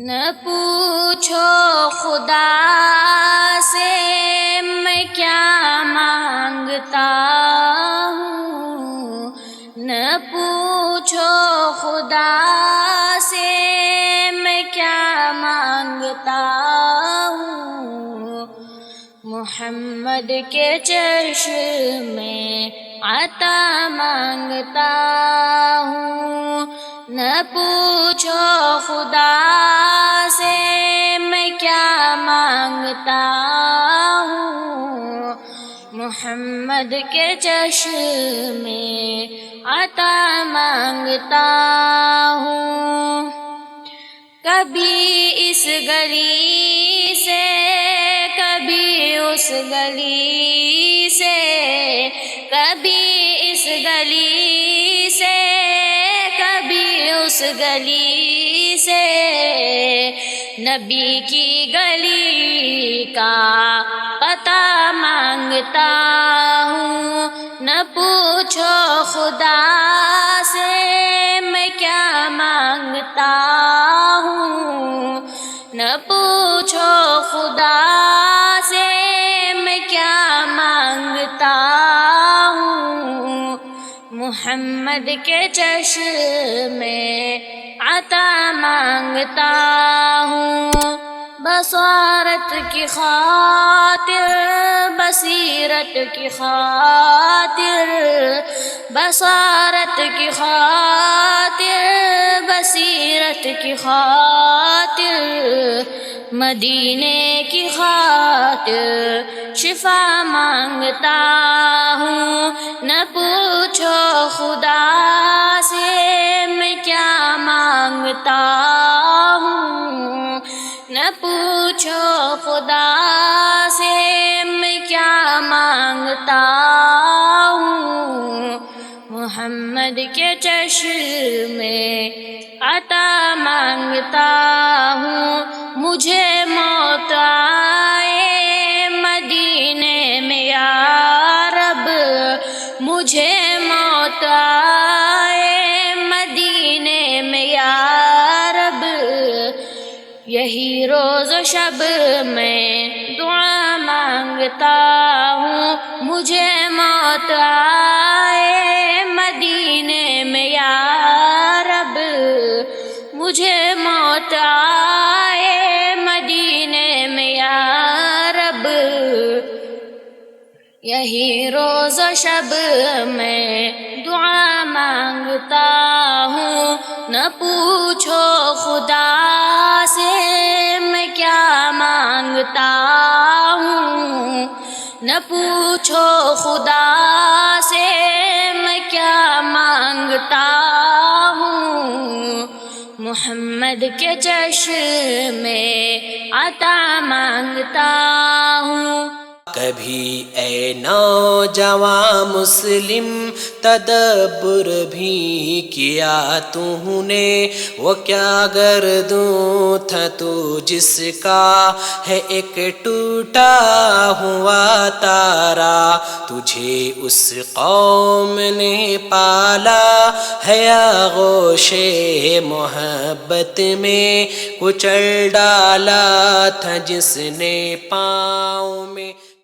نہ پوچھو خدا سے میں کیا مانگتا ہوں، نہ پوچھو خدا سے میں کیا مانگتا ہوں، محمد کے چشم میں عطا مانگتا ہوں، نہ پوچھو خدا سے میں کیا مانگتا ہوں، محمد کے چشم میں عطا مانگتا ہوں۔ کبھی اس گلی سے کبھی اس گلی سے، کبھی اس گلی سے کبھی اس گلی سے، نبی کی گلی کا پتہ مانگتا ہوں، نہ پوچھو خدا سے میں کیا مانگتا ہوں، نہ پوچھو خدا سے میں کیا مانگتا ہوں، محمد کے چشم میں عطا مانگتا ہوں۔ بصارت کی خاطر، بصیرت کی خاطر، بصارت کی خاطر، بصیرت کی خاطر، مدینے کی خاطر شفا مانگتا ہوں، نہ پوچھو خدا سے میں کیا مانگتا ہوں، نہ پوچھو خدا سے میں کیا مانگتا ہوں، محمد کے چشم میں عطا مانگتا ہوں۔ مجھے موت آئے مدینے میں یا رب، مجھے موت آئے مدینے میں یا رب، یہی روز و شب میں دعا مانگتا ہوں، مجھے موت آئے مدینے میں یا رب، مجھے موت آئے مدینے میں یا رب، یہی روز و شب میں دعا مانگتا ہوں، نہ پوچھو خدا سے میں کیا مانگتا ہوں، نہ پوچھو خدا سے میں کیا مانگتا ہوں، محمد کے چشم میں عطا مانگتا ہوں۔ کبھی اے نوجوان مسلم تدبر بھی کیا تو نے، وہ کیا گردوں تھا تو جس کا ہے ایک ٹوٹا ہوا تارا، تجھے اس قوم نے پالا ہے آغوش محبت میں، کچل ڈالا تھا جس نے پاؤں میں۔